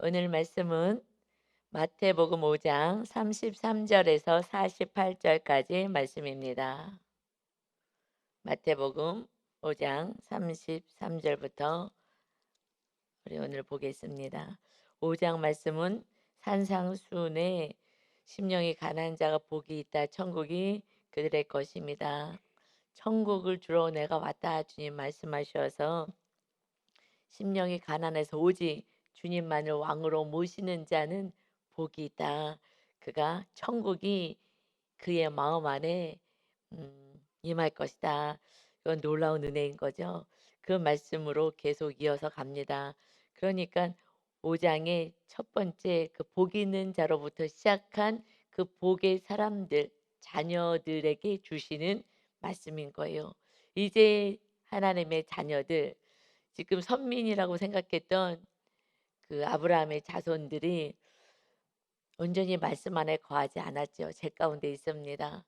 오늘 말씀은 마태복음 5장 33절에서 48절까지 말씀입니다. 마태복음 5장 33절부터 우리 오늘 보겠습니다. 5장 말씀은 산상수훈에 심령이 가난한 자가 복이 있다. 천국이 그들의 것입니다. 천국을 주러 내가 왔다. 주님 말씀하셔서 심령이 가난해서 오직 주님만을 왕으로 모시는 자는 복이 있다. 그가 천국이 그의 마음 안에 임할 것이다. 이건 놀라운 은혜인 거죠. 그 말씀으로 계속 이어서 갑니다. 그러니까 5장의 첫 번째 그 복 있는 자로부터 시작한 그 복의 사람들, 자녀들에게 주시는 말씀인 거예요. 이제 하나님의 자녀들, 지금 선민이라고 생각했던 그 아브라함의 자손들이 온전히 말씀 안에 거하지 않았죠. 죄 가운데 있습니다.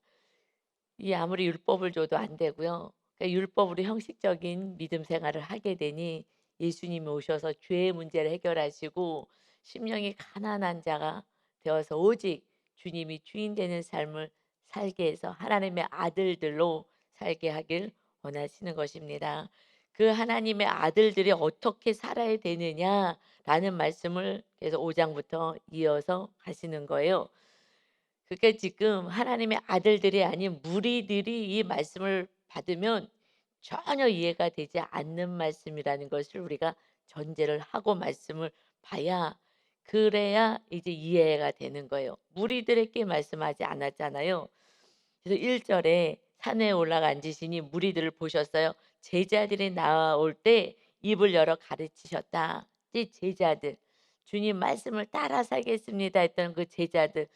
이 아무리 율법을 줘도 안 되고요. 그러니까 율법으로 형식적인 믿음 생활을 하게 되니 예수님이 오셔서 죄의 문제를 해결하시고 심령이 가난한 자가 되어서 오직 주님이 주인 되는 삶을 살게 해서 하나님의 아들들로 살게 하길 원하시는 것입니다. 그 하나님의 아들들이 어떻게 살아야 되느냐라는 말씀을 계속 5장부터 이어서 하시는 거예요. 그러니까 지금 하나님의 아들들이 아닌 무리들이 이 말씀을 받으면 전혀 이해가 되지 않는 말씀이라는 것을 우리가 전제를 하고 말씀을 봐야, 그래야 이제 이해가 되는 거예요. 무리들에게 말씀하지 않았잖아요. 그래서 1절에 산에 올라가 앉으시니 무리들을 보셨어요. 제자들이 나올 때 입을 열어 가르치셨다. 이 제자들, 주님 말씀을 따라 살겠습니다 했던 그 제자들,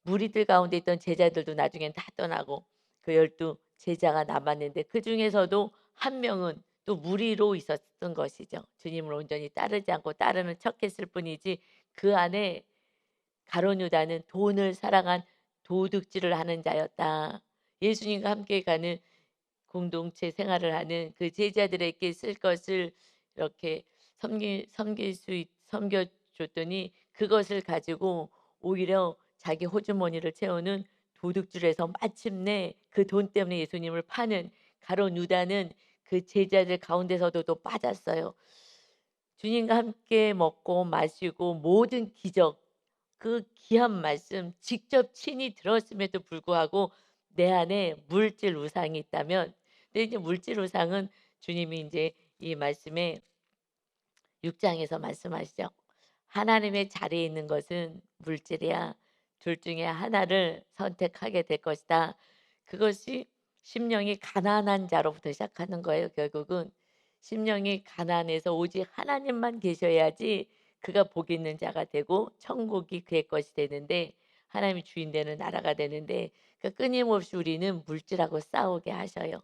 무리들 가운데 있던 제자들도 나중엔 다 떠나고 그 12 제자가 남았는데 그중에서도 한 명은 또 무리로 있었던 것이죠. 주님을 온전히 따르지 않고 따르는 척했을 뿐이지 그 안에 가룟 유다는 돈을 사랑한 도둑질을 하는 자였다. 예수님과 함께 가는 공동체 생활을 하는 그 제자들에게 쓸 것을 이렇게 섬겨 줬더니 그것을 가지고 오히려 자기 호주머니를 채우는 도둑질에서 마침내 그 돈 때문에 예수님을 파는 가룟 유다는 그 제자들 가운데서도 또 빠졌어요. 주님과 함께 먹고 마시고 모든 기적, 그 귀한 말씀 직접 친히 들었음에도 불구하고 내 안에 물질 우상이 있다면, 근데 이제 물질 우상은 주님이 이제 이 말씀에 6 장에서 말씀하시죠. 하나님의 자리에 있는 것은 물질이야. 둘 중에 하나를 선택하게 될 것이다. 그것이 심령이 가난한 자로부터 시작하는 거예요. 결국은 심령이 가난해서 오직 하나님만 계셔야지 그가 복 있는 자가 되고 천국이 그의 것이 되는데, 하나님이 주인 되는 나라가 되는데, 그 끊임없이 우리는 물질하고 싸우게 하셔요.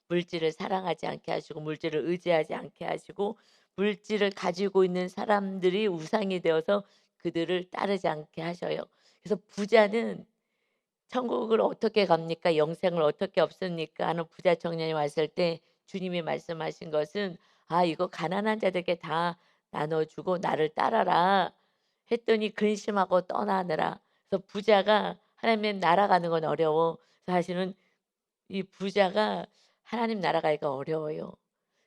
물질을 사랑하지 않게 하시고 물질을 의지하지 않게 하시고 물질을 가지고 있는 사람들이 우상이 되어서 그들을 따르지 않게 하셔요. 그래서 부자는 천국을 어떻게 갑니까? 영생을 어떻게 얻습니까? 하는 부자 청년이 왔을 때 주님이 말씀하신 것은 아, 이거 가난한 자들에게 다 나눠주고 나를 따라라 했더니 근심하고 떠나느라. 그래서 부자가 하나님의 나라 가는 건 어려워. 사실은 이 부자가 하나님 나라 가기가 어려워요.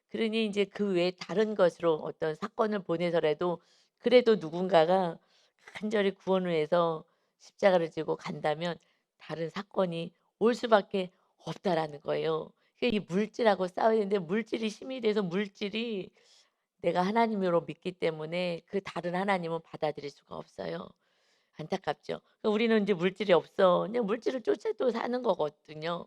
그러니 이제 그 외에 다른 것으로 어떤 사건을 보내서라도 그래도 누군가가 간절히 구원을 해서 십자가를 지고 간다면 다른 사건이 올 수밖에 없다라는 거예요. 그러니까 이 물질하고 싸워야 되는데 물질이 힘이 돼서 물질이 내가 하나님으로 믿기 때문에 그 다른 하나님은 받아들일 수가 없어요. 안타깝죠. 그러니까 우리는 이제 물질이 없어. 그냥 물질을 쫓아 또 사는 거거든요.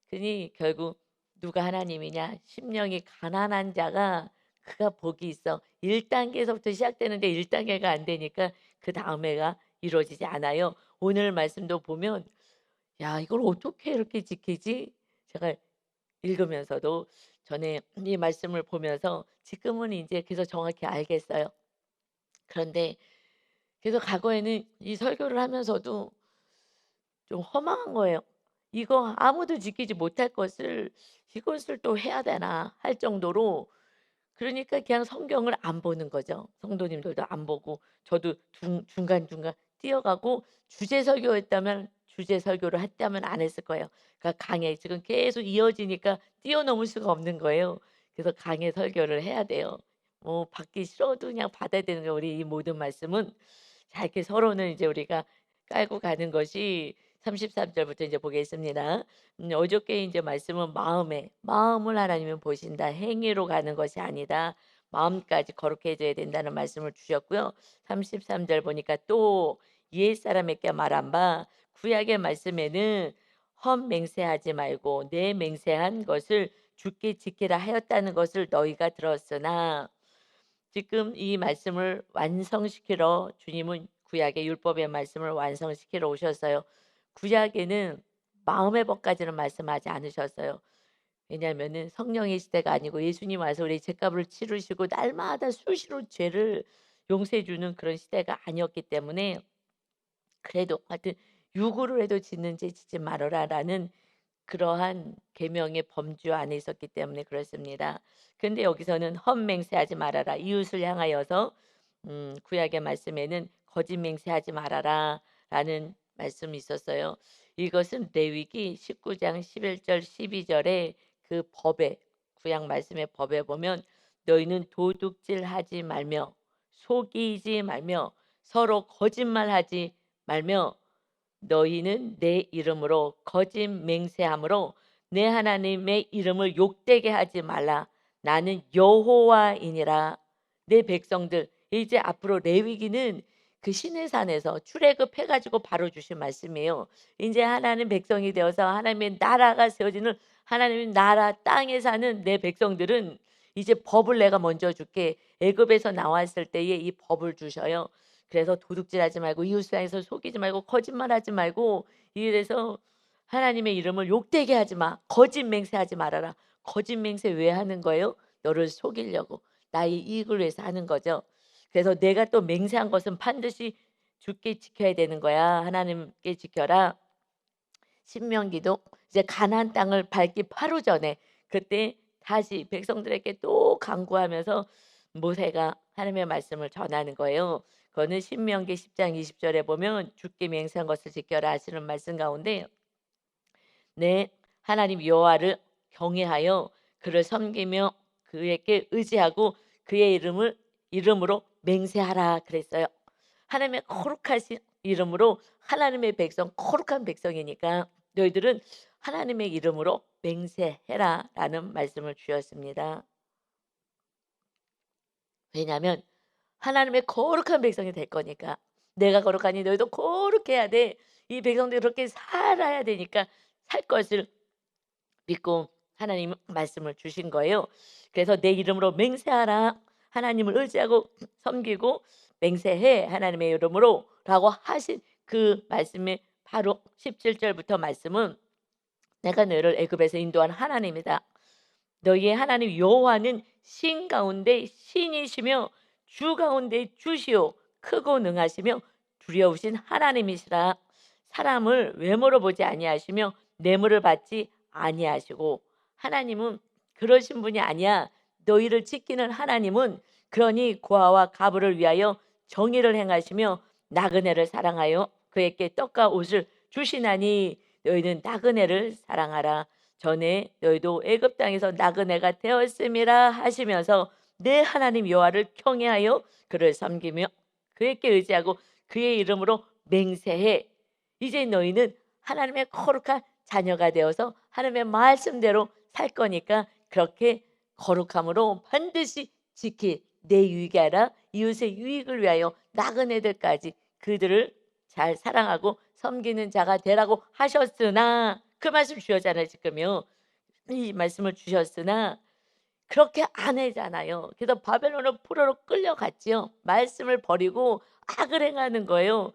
그니 결국 누가 하나님이냐? 심령이 가난한 자가 그가 복이 있어. 1 단계에서부터 시작되는데 1 단계가 안 되니까 그다음에가 이루어지지 않아요. 오늘 말씀도 보면 '야, 이걸 어떻게 이렇게 지키지?' 제가 읽으면서도 전에 이 말씀을 보면서 지금은 인제 그래서 정확히 알겠어요. 그런데 그래서 과거에는 이 설교를 하면서도 좀 허망한 거예요. '이거 아무도 지키지 못할 것을 이것을 또 해야 되나.' 할 정도로 그러니까 그냥 성경을 안 보는 거죠. 성도님들도 안 보고 저도 중간중간 뛰어가고 주제 설교했다면 주제 설교를 했다면 안 했을 거예요. 그러니까 강해 지금 계속 이어지니까 뛰어넘을 수가 없는 거예요. 그래서 강해 설교를 해야 돼요. 받기 싫어도 그냥 받아야 되는 거예요. 우리 이 모든 말씀은 자 이렇게 서로는 이제 우리가 깔고 가는 것이 33 절부터 이제 보겠습니다. 어저께 이제 말씀은 마음을 하나님은 보신다. 행위로 가는 것이 아니다. 마음까지 거룩해져야 된다는 말씀을 주셨고요. 33절 보니까 또 옛사람에게 말한 바 구약의 말씀에는 헛맹세하지 말고 내 맹세한 것을 주께 지키라 하였다는 것을 너희가 들었으나 지금 이 말씀을 완성시키러 주님은 구약의 율법의 말씀을 완성시키러 오셨어요. 구약에는 마음의 법까지는 말씀하지 않으셨어요. 왜냐하면은 성령의 시대가 아니고 예수님 와서 우리 죄값을 치르시고 날마다 수시로 죄를 용서해 주는 그런 시대가 아니었기 때문에 그래도 하여튼 "육으로 해도 짓는 죄 짓지 말아라."라는 그러한 계명의 범주 안에 있었기 때문에 그렇습니다. 근데 여기서는 "헛맹세하지 말아라." 이웃을 향하여서 구약의 말씀에는 "거짓 맹세하지 말아라."라는 말씀이 있었어요. 이것은 레위기 19장 11절 12 절에 그 법에 구약 말씀의 법에 보면 "너희는 도둑질하지 말며 속이지 말며 서로 거짓말하지 말며 너희는 내 이름으로 거짓 맹세함으로 내 하나님의 이름을 욕되게 하지 말라. 나는 여호와이니라." 내 백성들 이제 앞으로 레위기는 그 시내산에서 출애굽해 가지고 바로 주신 말씀이에요. 이제 하나님 백성이 되어서 하나님의 나라가 세워지는 하나님의 나라 땅에 사는 내 백성들은 이제 법을 내가 먼저 줄게. 애굽에서 나왔을 때에 이 법을 주셔요. 그래서 도둑질하지 말고 이웃을 향해서 속이지 말고 거짓말하지 말고 이래서 하나님의 이름을 욕되게 하지 마. 거짓 맹세하지 말아라. 거짓 맹세 왜 하는 거예요? 너를 속이려고. 나의 이익을 위해서 하는 거죠. 그래서 내가 또 맹세한 것은 반드시 주께 지켜야 되는 거야. 하나님께 지켜라. 신명기도 이제 가나안 땅을 밟기 바로 전에 그때 다시 백성들에게 또 간구하면서 모세가 하나님의 말씀을 전하는 거예요. 그거는 신명기 10장 20 절에 보면 "주께 맹세한 것을 지켜라." 하시는 말씀 가운데 내 하나님 여호와를 경외하여 그를 섬기며 그에게 의지하고 그의 이름으로 맹세하라 그랬어요. 하나님의 거룩하신 이름으로 하나님의 백성 거룩한 백성이니까 너희들은 하나님의 이름으로 맹세해라라는 말씀을 주셨습니다. 왜냐하면 하나님의 거룩한 백성이 될 거니까. 내가 거룩하니 너희도 거룩해야 돼. 이 백성들이 그렇게 살아야 되니까 살 것을 믿고 하나님은 말씀을 주신 거예요. 그래서 "내 이름으로 맹세하라." 하나님을 의지하고 섬기고 "맹세해 하나님의 이름으로."라고 하신 그 말씀의 바로 17 절부터 말씀은 "내가 너희를 애굽에서 인도한 하나님이다. 너희의 하나님 여호와는 신 가운데 신이시며 주 가운데 주시요 크고 능하시며 두려우신 하나님이시라. 사람을 외모로 보지 아니하시며 뇌물을 받지 아니하시고." 하나님은 그러신 분이 아니야. 너희를 지키는 하나님은 그러니 고아와 과부를 위하여 정의를 행하시며 나그네를 사랑하여 그에게 떡과 옷을 주시나니 너희는 나그네를 사랑하라. 전에 너희도 애굽 땅에서 나그네가 되었음이라 하시면서 내 하나님 여호와를 경외하여 그를 섬기며 그에게 의지하고 그의 이름으로 맹세해. 이제 너희는 하나님의 거룩한 자녀가 되어서 하나님의 말씀대로 살 거니까 그렇게 거룩함으로 반드시 지킬 내 유익이 아니라 이웃의 유익을 위하여 나그네들까지 그들을 잘 사랑하고 섬기는 자가 되라고 하셨으나 그 말씀 주셨잖아요 지금요. 이 말씀을 주셨으나 그렇게 안 하잖아요. 그래서 바벨론으로 포로로 끌려갔지요. 말씀을 버리고 악을 행하는 거예요.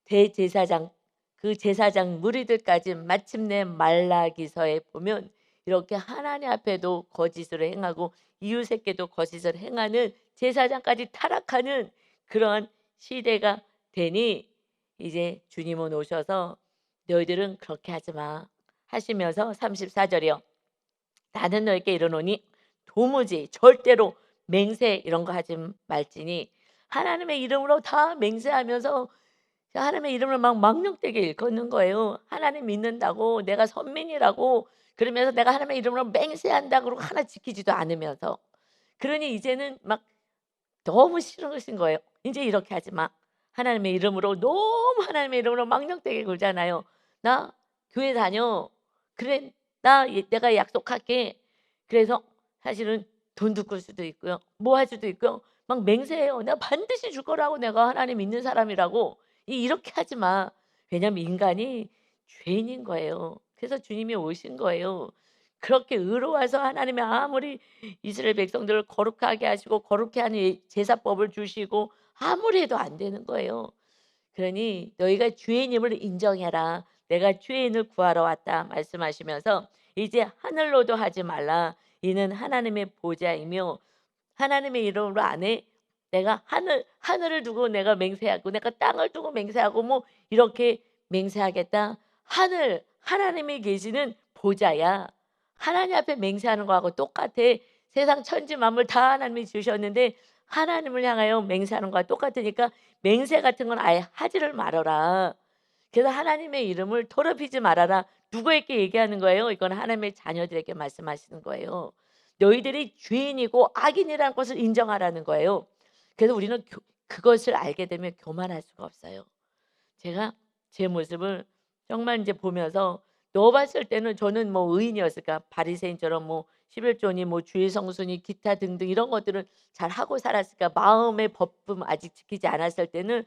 대제사장 그 제사장 무리들까지 마침내 말라기서에 보면 이렇게 하나님 앞에도 거짓을 행하고 이웃에게도 거짓을 행하는 제사장까지 타락하는 그러한 시대가 되니 이제 주님은 오셔서 "너희들은 그렇게 하지 마." 하시면서 34 절이요. "나는 너에게 이르노니 도무지 절대로 맹세 이런 거 하지 말지니 하나님의 이름으로 다 맹세하면서 하나님의 이름을 막 망령되게 일컫는 거예요. 하나님 믿는다고 내가 선민이라고 그러면서 내가 하나님의 이름으로 맹세한다 그러고 하나 지키지도 않으면서. 그러니 이제는 막 너무 싫으신 거예요. "인제 이렇게 하지 마." 하나님의 이름으로 너무 하나님의 이름으로 망령되게 굴잖아요. "나 교회 다녀." "그래. 내가 약속할게." 그래서 사실은 돈도 꿀 수도 있고요. 뭐 할 수도 있고요. 막 맹세해요. "내가 반드시 줄 거라고 내가 하나님 믿는 사람이라고. 이렇게 하지 마." 왜냐면 인간이 죄인인 거예요. 그래서 주님이 오신 거예요. 그렇게 의로워서 하나님이 아무리 이스라엘 백성들을 거룩하게 하시고 거룩해 하는 제사법을 주시고 아무리 해도 안 되는 거예요. 그러니 "너희가 주인임을 인정해라. 내가 주인을 구하러 왔다." 말씀하시면서 "이제 하늘로도 하지 말라. 이는 하나님의 보좌이며 하나님의 이름으로 안에 내가 하늘을 두고 내가 맹세하고 내가 땅을 두고 맹세하고 뭐 이렇게 맹세하겠다." 하나님이 계시는 보좌야. 하나님 앞에 맹세하는 거하고 똑같아. 세상 천지 만물 다 하나님이 주셨는데 하나님을 향하여 맹세하는 거와 똑같으니까 맹세 같은 건 아예 하지를 말아라. 그래서 하나님의 이름을 더럽히지 말아라. 누구에게 얘기하는 거예요? 이건 하나님의 자녀들에게 말씀하시는 거예요. 너희들이 죄인이고 악인이라는 것을 인정하라는 거예요. 그래서 우리는 그것을 알게 되면 교만할 수가 없어요. 제가 제 모습을 정말 인제 보면서 봤을 때는 저는 뭐 의인이었을까 바리새인처럼 뭐 11 조니 뭐 주의 성수니 기타 등등 이런 것들은 잘하고 살았을까 마음의 법품 아직 지키지 않았을 때는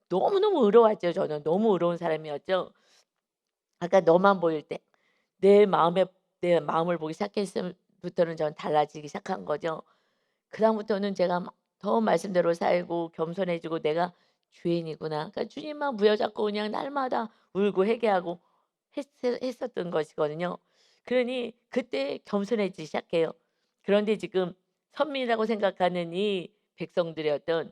너무너무 의로웠죠 저는. 너무 의로운 사람이었죠. 아까 너만 보일 때 내 마음에 내 마음을 보기 시작했을 부터는 저는 달라지기 시작한 거죠. 그다음부터는 제가 막 더 말씀대로 살고 겸손해지고 '내가 죄인이구나.' 그러니까 주님만 부여잡고 그냥 날마다 울고 회개하고 했었던 것이거든요. 그러니 그때 겸손해지기 시작해요. 그런데 지금 선민이라고 생각하는 이 백성들의 어떤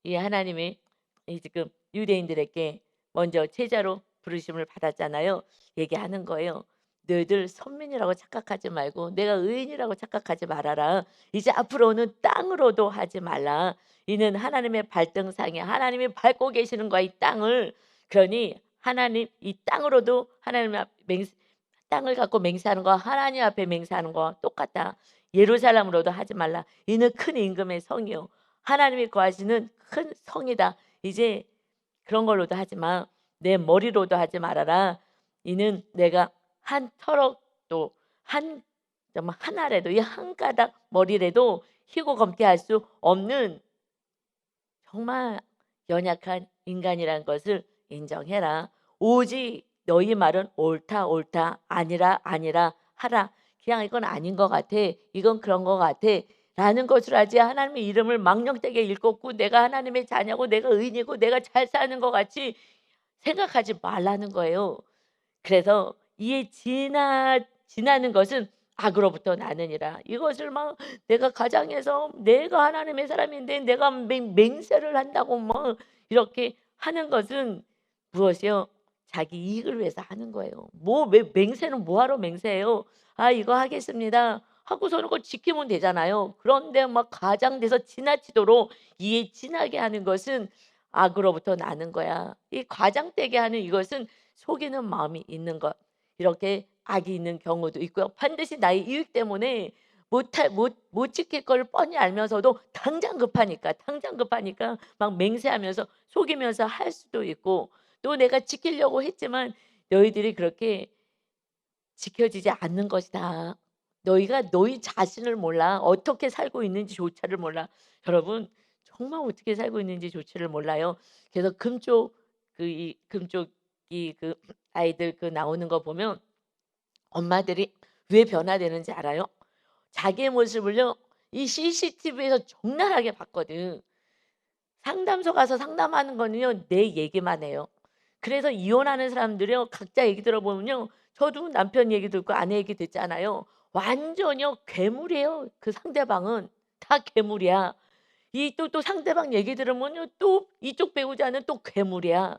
이 하나님이 이 지금 유대인들에게 먼저 제자로 부르심을 받았잖아요. 얘기하는 거예요. "너희들 선민이라고 착각하지 말고 내가 의인이라고 착각하지 말아라. 이제 앞으로는 땅으로도 하지 말라. 이는 하나님의 발등상에 하나님이 밟고 계시는 거야 이 땅을. 그러니 하나님 이 땅으로도 하나님 앞 맹세 땅을 갖고 맹세하는 거와 하나님 앞에 맹세하는 거와 똑같다. 예루살렘으로도 하지 말라. 이는 큰 임금의 성이요 하나님이 거하시는 큰 성이다. 이제 그런 걸로도 하지 마. 내 머리로도 하지 말아라. 이는 내가 한 터럭도 한 정말 한 알에도 이 한 가닥 머리라도 희고 검게 할 수 없는 정말 연약한 인간이라는 것을 인정해라. 오직 너희 말은 옳다, 옳다, 아니라, 아니라 하라. 그냥 이건 아닌 것 같아. 이건 그런 것 같아. 라는 것을 하지 하나님의 이름을 망령되게 일컫고 내가 하나님의 자녀고 내가 의인이고 내가 잘 사는 것 같이 생각하지 말라는 거예요. 그래서 이에 지나는 것은 악으로부터 나느니라. 이것을 막 내가 가장해서 내가 하나님의 사람인데 내가 맹세를 한다고 막 이렇게 하는 것은 무엇이요? 자기 이익을 위해서 하는 거예요. 왜 맹세는 뭐하러 맹세해요? "아 이거 하겠습니다." 하고서는 그걸 지키면 되잖아요. 그런데 막 과장돼서 지나치도록 이에 지나게 하는 것은 악으로부터 나는 거야. 이 과장되게 하는 이것은 속이는 마음이 있는 것. 이렇게 악이 있는 경우도 있고요. 반드시 나의 이익 때문에 못 지킬 걸 뻔히 알면서도 당장 급하니까 막 맹세하면서 속이면서 할 수도 있고 또 내가 지키려고 했지만 "너희들이 그렇게 지켜지지 않는 것이다. 너희가 너희 자신을 몰라. 어떻게 살고 있는지조차를 몰라." 여러분 정말 어떻게 살고 있는지조차를 몰라요. 그래서 금쪽이 아이들 나오는 거 보면 엄마들이 왜 변화되는지 알아요? 자기의 모습을요 이 CCTV에서 적나라하게 봤거든. 상담소 가서 상담하는 거는요 내 얘기만 해요. 그래서 이혼하는 사람들이요 각자 얘기 들어보면요 저도 남편 얘기 듣고 아내 얘기 듣잖아요. 완전요 괴물이에요. 그 상대방은 다 괴물이야. 이 또 상대방 얘기 들으면요 또 이쪽 배우자는 또 괴물이야.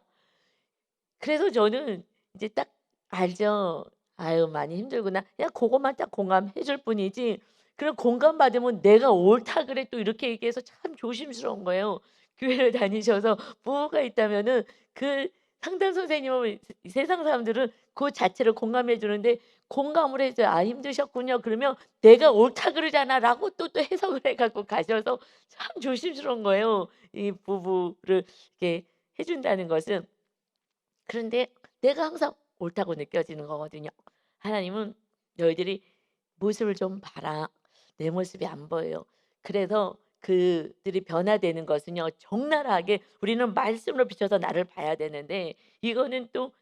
그래서 저는 이제 딱 알죠. '아유 많이 힘들구나.' 그냥 고것만 딱 공감해 줄 뿐이지 그럼 공감받으면 '내가 옳다 그래.' 또 이렇게 얘기해서 참 조심스러운 거예요. 교회를 다니셔서 부모가 있다면은 그 상담 선생님은 세상 사람들은 그 자체를 공감해 주는데 공감을 해 줘요. "아 힘드셨군요." 그러면 "내가 옳다 그러잖아."라고 또 해석을 해 갖고 가셔서 참 조심스러운 거예요. 이 부부를 이렇게 해 준다는 것은. 그런데 내가 항상 옳다고 느껴지는 거거든요. 하나님은 "너희들이 모습을 좀 봐라. 내 모습이 안 보여요." 그래서 그들이 변화되는 것은요, 적나라하게 우리는 말씀으로 비춰서 나를 봐야 되는데 이거는 또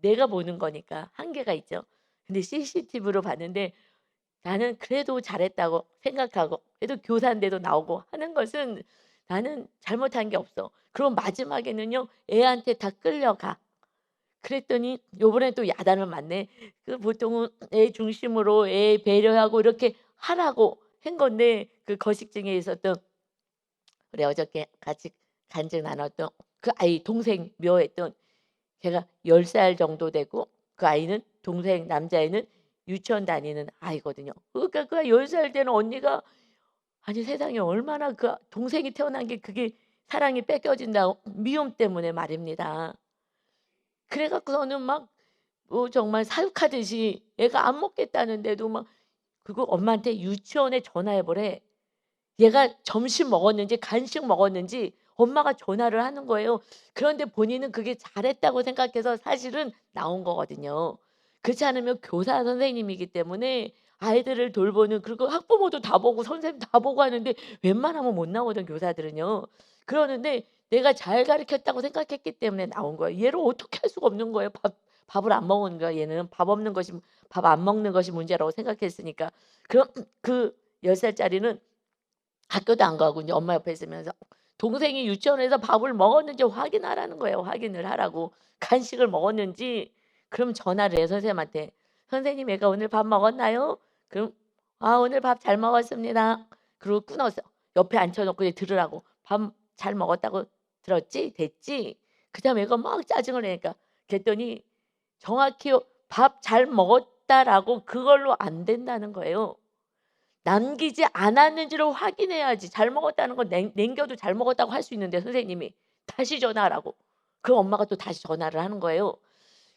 내가 보는 거니까 한계가 있죠. 근데 CCTV로 봤는데 나는 그래도 잘했다고 생각하고 그래도 교사인데도 나오고 하는 것은 '나는 잘못한 게 없어.' 그럼 마지막에는요 애한테 다 끌려가. 그랬더니 요번에 또 야단을 맞네. 그 보통은 애 중심으로 애 배려하고 이렇게 하라고 한 건데 그 거식증에 있었던 우리 어저께 같이 간증 나눴던 그 아이 동생 묘했던 걔가 10살 정도 되고 그 아이는 동생 남자애는 유치원 다니는 아이거든요. 그러니까 그 10살 되는 언니가 아니 세상에 얼마나 그 동생이 태어난 게 그게 사랑이 뺏겨진다고 미움 때문에 말입니다. 그래 갖고서는 막 정말 사육하듯이 애가 안 먹겠다는데도 막 그거 엄마한테 유치원에 전화해 보래. 얘가 점심 먹었는지 간식 먹었는지 엄마가 전화를 하는 거예요. 그런데 본인은 그게 잘했다고 생각해서 사실은 나온 거거든요. 그렇지 않으면 교사 선생님이기 때문에 아이들을 돌보는 그리고 학부모도 다 보고 선생님 다 보고 하는데 웬만하면 못 나오던 교사들은요. 그러는데 내가 잘 가르쳤다고 생각했기 때문에 나온 거예요. 얘를 어떻게 할 수가 없는 거예요. 밥을 안 먹은 거야 얘는. 밥 안 먹는 것이 문제라고 생각했으니까. 그럼 그 10 살짜리는 학교도 안 가고 인제 엄마 옆에 있으면서 동생이 유치원에서 밥을 먹었는지 확인하라는 거예요. 확인을 하라고. 간식을 먹었는지 그럼 전화를 해요 선생님한테. "선생님 애가 오늘 밥 먹었나요?" 그럼 "아 오늘 밥 잘 먹었습니다." 그러고 끊었어. 옆에 앉혀 놓고 이제 들으라고. "밥 잘 먹었다고 들었지? 됐지?" 그다음에 애가 막 짜증을 내니까 그랬더니 정확히 "밥 잘 먹었다."라고 그걸로 안 된다는 거예요. 남기지 않았는지를 확인해야지 잘 먹었다는 건 남겨도 잘 먹었다고 할 수 있는데 선생님이 다시 전화하라고. 그럼 엄마가 또 다시 전화를 하는 거예요.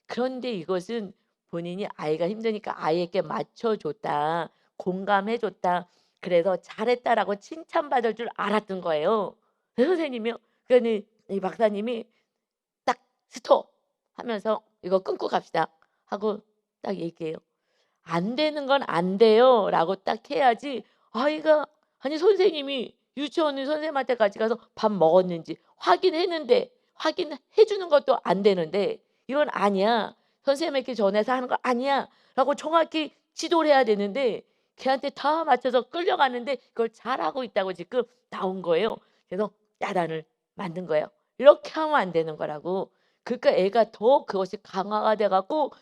그런데 이것은 본인이 아이가 힘드니까 아이에게 맞춰 줬다. 공감해 줬다. 그래서 잘했다라고 칭찬받을 줄 알았던 거예요. 그 선생님이요. 그러니 이 박사님이 딱 스톱 하면서 "이거 끊고 갑시다." 하고 딱 얘기해요. "안 되는 건 안 돼요."라고 딱 해야지 아이가 아니 선생님이 유치원의 선생님한테 같이 가서 밥 먹었는지 확인했는데 확인해 주는 것도 안 되는데 "이건 아니야. 선생님에게 전해서 하는 거 아니야."라고 정확히 지도를 해야 되는데 걔한테 다 맞춰서 끌려가는데 그걸 잘하고 있다고 지금 나온 거예요. 그래서 야단을 맞는 거예요. 이렇게 하면 안 되는 거라고. 그러니까 애가 더 그것이 강화가 돼 갖고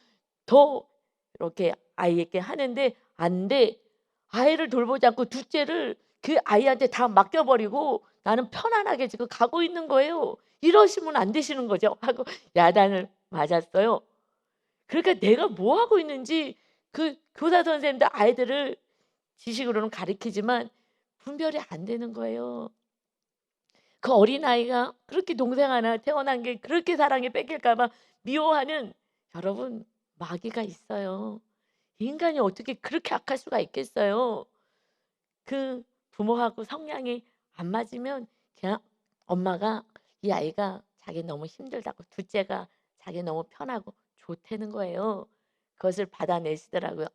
더 이렇게 아이에게 하는데 안 돼. 아이를 돌보지 않고 둘째를 그 아이한테 다 맡겨 버리고 나는 편안하게 지금 가고 있는 거예요. 이러시면 안 되시는 거죠." 하고 야단을 맞았어요. 그러니까 내가 뭐 하고 있는지 그 교사 선생님도 아이들을 지식으로는 가르치지만 분별이 안 되는 거예요. 그 어린아이가 그렇게 동생 하나 태어난 게 그렇게 사랑에 뺏길까 봐 미워하는 여러분 마귀가 있어요. 인간이 어떻게 그렇게 악할 수가 있겠어요. 그 부모하고 성향이 안 맞으면 그냥 엄마가 이 아이가 자기 너무 힘들다고 둘째가 자기 너무 편하고 좋다는 거예요. 그것을 받아내시더라고요.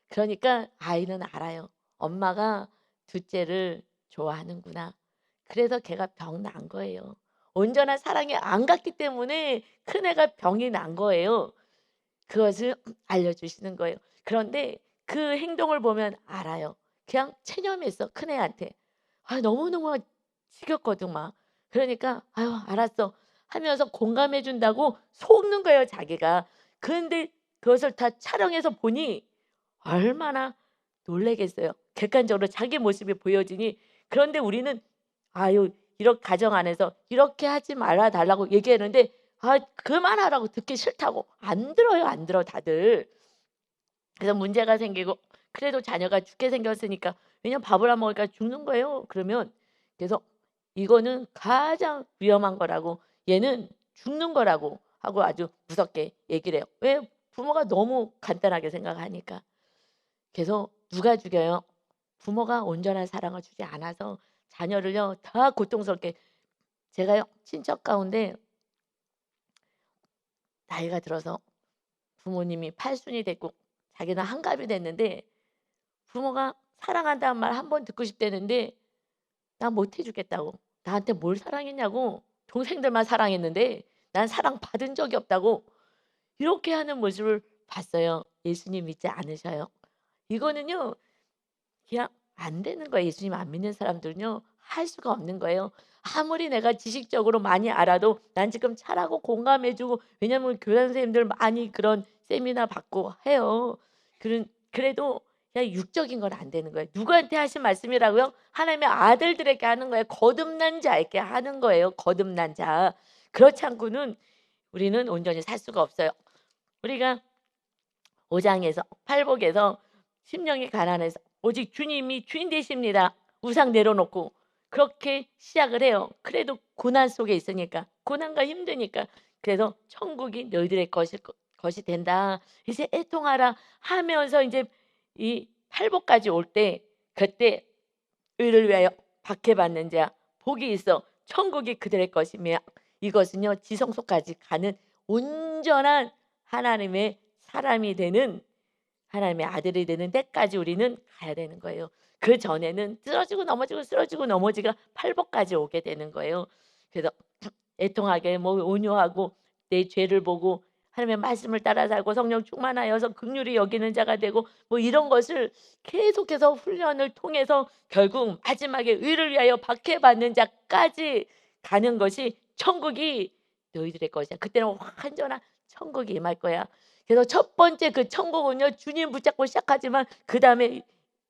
그러니까 아이는 알아요. 엄마가 둘째를 좋아하는구나. 그래서 걔가 병 난 거예요. 온전한 사랑이 안 갔기 때문에 큰애가 병이 난 거예요. 그것을 알려주시는 거예요. 그런데 그 행동을 보면 알아요. 그냥 체념했어 큰애한테. 아 너무너무 지겹거든 막. 그러니까 "아유 알았어." 하면서 공감해 준다고 속는 거예요 자기가. 그런데 그것을 다 촬영해서 보니 얼마나 놀라겠어요. 객관적으로 자기 모습이 보여지니 그런데 우리는 아유 이런 가정 안에서 이렇게 하지 말아 달라고 얘기하는데 아 그만하라고 듣기 싫다고 안 들어요, 안 들어 다들. 그래서 문제가 생기고 그래도 자녀가 죽게 생겼으니까 왜냐면 밥을 안 먹으니까 죽는 거예요. 그러면 그래서 이거는 가장 위험한 거라고 얘는 죽는 거라고 하고 아주 무섭게 얘기를 해요. 왜? 부모가 너무 간단하게 생각하니까. 그래서 누가 죽여요? 부모가 온전한 사랑을 주지 않아서 자녀를요 다 고통스럽게 제가요 친척 가운데 나이가 들어서 부모님이 팔순이 됐고 자기는 한갑이 됐는데 부모가 사랑한다는 말 한 번 듣고 싶다는데 나 못 해 주겠다고. 나한테 뭘 사랑했냐고. 동생들만 사랑했는데 난 사랑받은 적이 없다고 이렇게 하는 모습을 봤어요. 예수님 믿지 않으셔요? 이거는요. 그냥 안 되는 거예요. 예수님 안 믿는 사람들은요. 할 수가 없는 거예요. 아무리 내가 지식적으로 많이 알아도 난 지금 잘하고 공감해 주고 왜냐면 교사 선생님들 많이 그런 세미나 받고 해요. 그래도 그냥 육적인 건 안 되는 거예요. 누구한테 하신 말씀이라고요? 하나님의 아들들에게 하는 거예요. 거듭난 자에게 하는 거예요. 거듭난 자. 그렇지 않고는 우리는 온전히 살 수가 없어요. 우리가 5 장에서 팔복에서 심령이 가난해서 오직 주님이 주인 되십니다. 우상 내려놓고 그렇게 시작을 해요. 그래도 고난 속에 있으니까 고난과 힘드니까 그래서 천국이 너희들의 것이 된다. 이제 애통하라 하면서 이제 이 팔복까지 올 때 그때 의를 위하여 박해받는 자 복이 있어 천국이 그들의 것이며 이것은요 지성소까지 가는 온전한 하나님의 사람이 되는 하나님의 아들이 되는 데까지 우리는 가야 되는 거예요. 그전에는 쓰러지고 넘어지고 쓰러지고 넘어지가 팔복까지 오게 되는 거예요. 그래서 애통하게 뭐 온유하고 내 죄를 보고 하나님의 말씀을 따라 살고 성령 충만하여서 긍휼히 여기는 자가 되고 뭐 이런 것을 계속해서 훈련을 통해서 결국 마지막에 의를 위하여 박해받는 자까지 가는 것이 천국이 너희들의 것이야. 그때는 완전한 천국이 임할 거야. 그래서 첫 번째 그 천국은요 주님 붙잡고 시작하지만 그다음에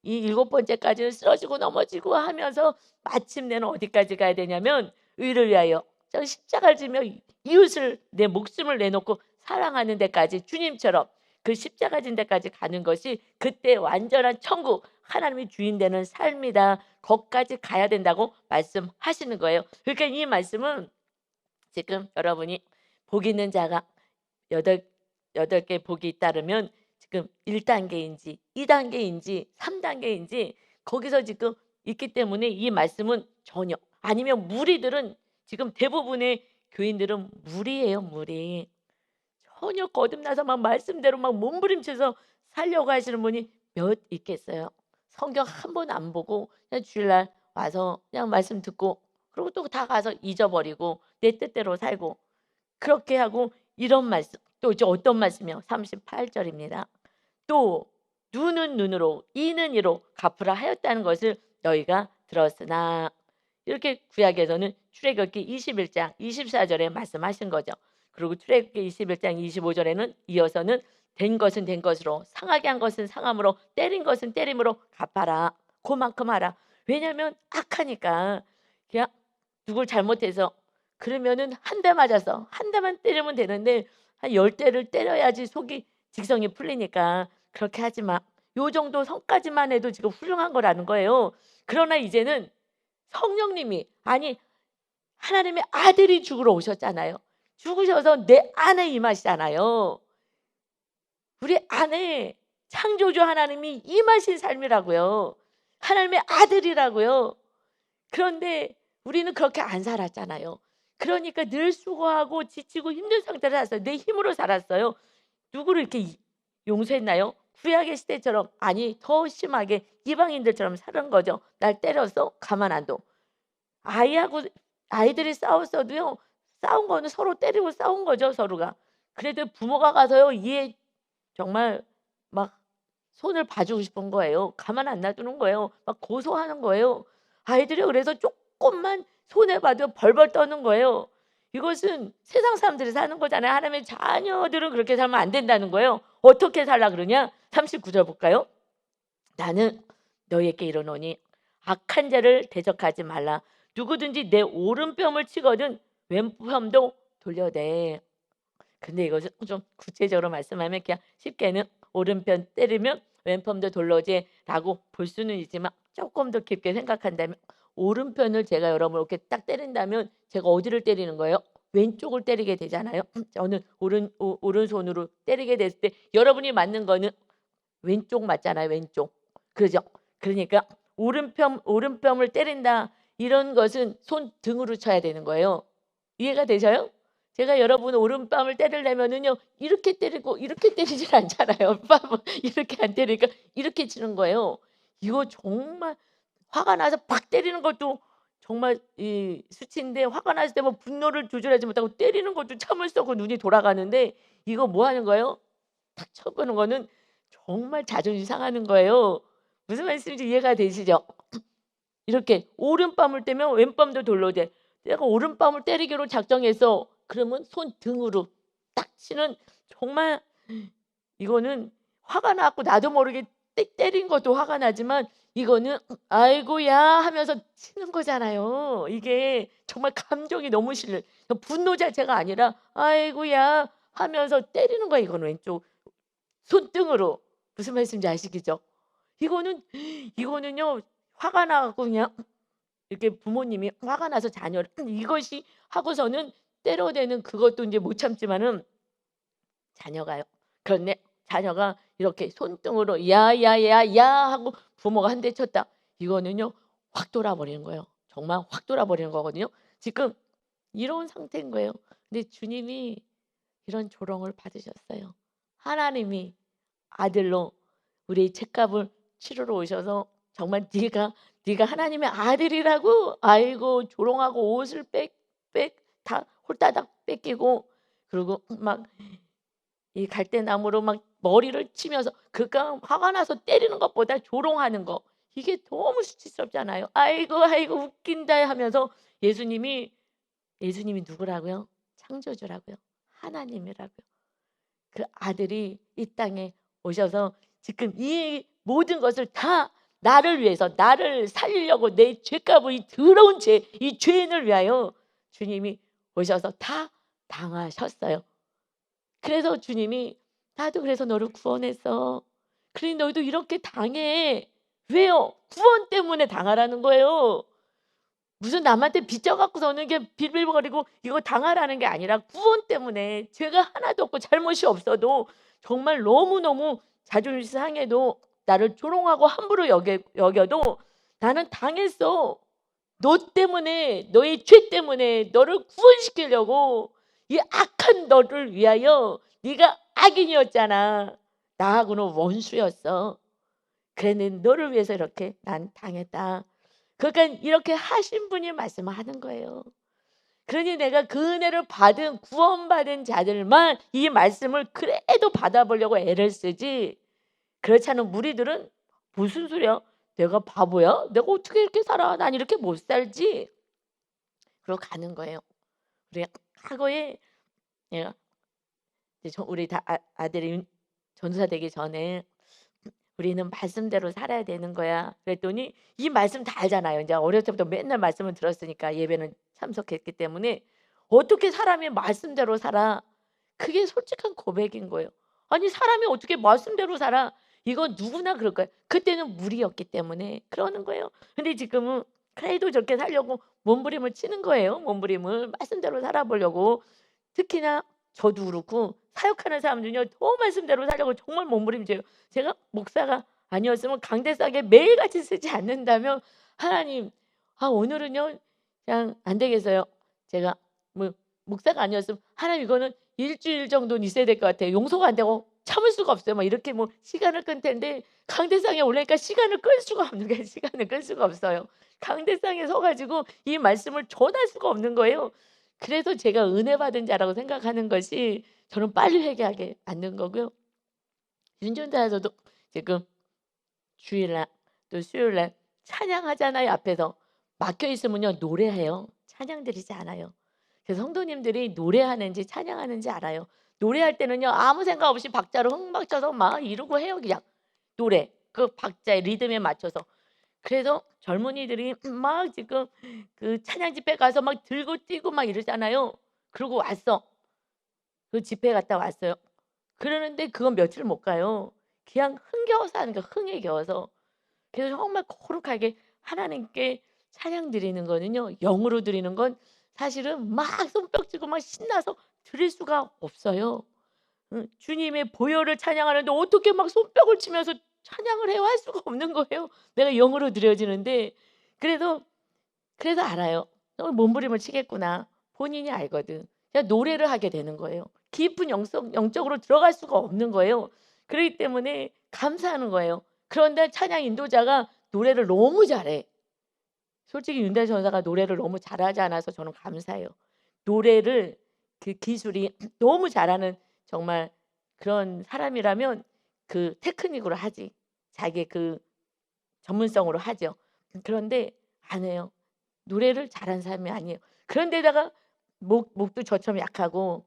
이 일곱 번째까지는 쓰러지고 넘어지고 하면서 마침내는 어디까지 가야 되냐면 의를 위하여 저 십자가를 지며 이웃을 내 목숨을 내놓고 사랑하는 데까지 주님처럼 그 십자가 진 데까지 가는 것이 그때 완전한 천국 하나님이 주인 되는 삶이다. 거기까지 가야 된다고 말씀하시는 거예요. 그러니까 이 말씀은 지금 여러분이 복 있는 자가 여덟 여덟 개 복이 잇따르면 지금 1 단계인지 2 단계인지 3 단계인지 거기서 지금 있기 때문에 이 말씀은 전혀 아니면 무리들은 지금 대부분의 교인들은 무리예요, 무리. 전혀 거듭나서 막 말씀대로 막 몸부림쳐서 살려고 하시는 분이 몇 있겠어요. 성경 한 번 안 보고 그냥 주일날 와서 그냥 말씀 듣고 그리고 또 다 가서 잊어버리고 내 뜻대로 살고 그렇게 하고 이런 말씀 또 이제 어떤 말씀이요? 38 절입니다. 또 눈은 눈으로 이는 이로 갚으라 하였다는 것을 너희가 들었으나 이렇게 구약에서는 출애굽기 21장 24 절에 말씀하신 거죠. 그리고 출애굽기 21장 25 절에는 이어서는 된 것은 된 것으로 상하게 한 것은 상함으로 때린 것은 때림으로 갚아라. 그만큼 하라. 왜냐하면 악하니까 그냥 누굴 잘못해서 그러면은 한 대 맞아서 한 대만 때리면 되는데 한 10 대를 때려야지 속이 직성이 풀리니까 그렇게 하지 마. 요 정도 선까지만 해도 지금 훌륭한 거라는 거예요. 그러나 이제는 성령님이 아니 하나님의 아들이 죽으러 오셨잖아요. 죽으셔서 내 안에 임하시잖아요. 우리 안에 창조주 하나님이 임하신 삶이라고요. 하나님의 아들이라고요. 그런데 우리는 그렇게 안 살았잖아요. 그러니까 늘 수고하고 지치고 힘든 상태로 살았어요. 내 힘으로 살았어요. 누구를 이렇게 용서했나요? 구약의 시대처럼 아니 더 심하게 이방인들처럼 사는 거죠. 날 때려서 가만 안 둬. 아이하고 아이들이 싸웠어도요. 싸운 거는 서로 때리고 싸운 거죠, 서로가. 그래도 부모가 가서요. 이에 정말 막 손을 봐 주고 싶은 거예요. 가만 안 놔두는 거예요. 막 고소하는 거예요. 아이들이 그래서 쪼끔만 손해 봐도 벌벌 떠는 거예요. 이것은 세상 사람들이 사는 거잖아요. 하나님의 자녀들은 그렇게 살면 안 된다는 거예요. 어떻게 살라 그러냐? 39절 볼까요? 나는 너희에게 이르노니 악한 자를 대적하지 말라. 누구든지 내 오른뼘을 치거든 왼뼘도 돌려대. 근데 이것을 좀 구체적으로 말씀하면 그냥 쉽게는 오른편 때리면 왼편도 돌려제라고 볼 수는 있지만 조금 더 깊게 생각한다면 오른편을 제가 여러분을 이렇게 딱 때린다면 제가 어디를 때리는 거예요? 왼쪽을 때리게 되잖아요. 저는 오른손으로 때리게 됐을 때 여러분이 맞는 거는 왼쪽 맞잖아요, 왼쪽. 그죠? 그러니까 오른편을 때린다 이런 것은 손등으로 쳐야 되는 거예요. 이해가 되셔요? 제가 여러분 오른뺨을 때리려면은요 이렇게 때리고 이렇게 때리질 않잖아요. 뺨을 이렇게 안 때리니까 이렇게 치는 거예요. 이거 정말 화가 나서 팍 때리는 것도 정말 이 수치인데 화가 났을 때 뭐 분노를 조절하지 못하고 때리는 것도 참을 수 없고 눈이 돌아가는데 이거 뭐 하는 거예요? 탁 쳐보는 거는 정말 자존심 상하는 거예요. 무슨 말씀인지 이해가 되시죠? 이렇게 오른뺨을 떼면 왼뺨도 돌려야 돼. 내가 오른뺨을 때리기로 작정해서 그러면 손등으로 딱 치는 정말 이거는 화가 나 갖고 나도 모르게 때린 것도 화가 나지만 이거는 '아이고야.' 하면서 치는 거잖아요. 이게 정말 감정이 너무 실려 분노 자체가 아니라 '아이고야.' 하면서 때리는 거야 이거는 왼쪽 손등으로. 무슨 말씀인지 아시겠죠? 이거는 이거는요 화가 나 갖고 그냥 이렇게 부모님이 화가 나서 자녀를 이것이 하고서는 때려대는 그것도 인제 못 참지만은 자녀가요. 그런데 자녀가 이렇게 손등으로 "야야야야." 하고 부모가 한 대 쳤다. 이거는요 확 돌아버리는 거예요. 정말 확 돌아버리는 거거든요. 지금 이런 상태인 거예요. 근데 주님이 이런 조롱을 받으셨어요. 하나님이 아들로 우리의 죄값을 치르러 오셔서 정말 네가 하나님의 아들이라고 아이고 조롱하고 옷을 빽 다 홀다닥 뺏기고 그리고 막 이 갈대나무로 막 머리를 치면서 그러니까 화가 나서 때리는 것보다 조롱하는 거 이게 너무 수치스럽잖아요. "아이고, 아이고 웃긴다." 하면서 예수님이 누구라고요? 창조주라고요. 하나님이라고요. 그 아들이 이 땅에 오셔서 지금 이 모든 것을 다 나를 위해서 나를 살리려고 내 죄값을 이 더러운 이 죄인을 위하여 주님이 오셔서 다 당하셨어요. 그래서 주님이 "나도 그래서 너를 구원했어. 그러니 너희도 이렇게 당해." 왜요? 구원 때문에 당하라는 거예요. 무슨 남한테 빚져 갖고서는 이게 빌빌거리고 이거 당하라는 게 아니라 구원 때문에 죄가 하나도 없고 잘못이 없어도 정말 너무너무 자존심 상해도 나를 조롱하고 함부로 여겨도 나는 당했어. 너 때문에 너의 죄 때문에 너를 구원시키려고 이 악한 너를 위하여 네가 악인이었잖아. 나하고는 원수였어. 그랬는데 너를 위해서 이렇게 난 당했다. 그러니까 이렇게 하신 분이 말씀하는 거예요. 그러니 내가 그 은혜를 받은 구원받은 자들만 이 말씀을 그래도 받아보려고 애를 쓰지 그렇지 않은 무리들은 '무슨 소리야? 내가 바보야? 내가 어떻게 이렇게 살아? 난 이렇게 못 살지.' 그러고 가는 거예요. 우리 과거에 내가 이제 우리 아들이 전도사 되기 전에 "우리는 말씀대로 살아야 되는 거야." 그랬더니 이 말씀 다 알잖아요. 인제 어렸을 때부터 맨날 말씀을 들었으니까 예배는 참석했기 때문에 "어떻게 사람이 말씀대로 살아?" 그게 솔직한 고백인 거예요. 아니 사람이 어떻게 말씀대로 살아? 이거 누구나 그럴 거예요. 그때는 무리였기 때문에 그러는 거예요. 근데 지금은 그래도 저렇게 살려고 몸부림을 치는 거예요. 몸부림을 말씀대로 살아 보려고. 특히나 저도 그렇고 사역하는 사람들은요 더 말씀대로 살려고 정말 몸부림쳐요. 제가 목사가 아니었으면 강대상에 매일같이 쓰지 않는다면 하나님 오늘은요 그냥 안 되겠어요. 제가 뭐 목사가 아니었으면 하나님 이거는 일 주일 정도는 있어야 될 것 같아요. 용서가 안 되고 참을 수가 없어요. 막 이렇게 뭐 시간을 끌 텐데 강대상에 올라니까 시간을 끌 수가 없는 거예요. 시간을 끌 수가 없어요. 강대상에 서 가지고 이 말씀을 전할 수가 없는 거예요. 그래서 제가 은혜 받은 자라고 생각하는 것이 저는 빨리 회개하게 만든 거고요. 윤전자에서도 지금 주일날 또 수요일날 찬양하잖아요 앞에서. 막혀 있으면요 노래해요. 찬양 드리지 않아요. 그래서 성도님들이 노래하는지 찬양하는지 알아요. 노래할 때는요 아무 생각 없이 박자로 흥박쳐서 막 이러고 해요 그냥. 노래 그 박자의 리듬에 맞춰서. 그래서 젊은이들이 막 지금 그 찬양 집회 가서 막 들고 뛰고 막 이러잖아요. 그러고 왔어. 그 집회 갔다 왔어요. 그러는데 그건 며칠 못 가요. 그냥 흥겨워서 하는 거야 흥에 겨워서. 그래서 정말 거룩하게 하나님께 찬양 드리는 거는요, 영으로 드리는 건 사실은 막 손뼉치고 막 신나서 드릴 수가 없어요. 주님의 보혈을 찬양하는데 어떻게 막 손뼉을 치면서 찬양을 해요? 할 수가 없는 거예요. 내가 영으로 드려지는데. 그래서 알아요. '몸부림을 치겠구나.' 본인이 알거든. 그냥 노래를 하게 되는 거예요. 깊은 영적으로 들어갈 수가 없는 거예요. 그러기 때문에 감사하는 거예요. 그런데 찬양 인도자가 노래를 너무 잘해. 솔직히 윤대 전사가 노래를 너무 잘하지 않아서 저는 감사해요. 노래를 그 기술이 너무 잘하는 정말 그런 사람이라면 그 테크닉으로 하지. 자기의 그 전문성으로 하죠. 그런데 안 해요. 노래를 잘하는 사람이 아니에요. 그런데다가 목도 저처럼 약하고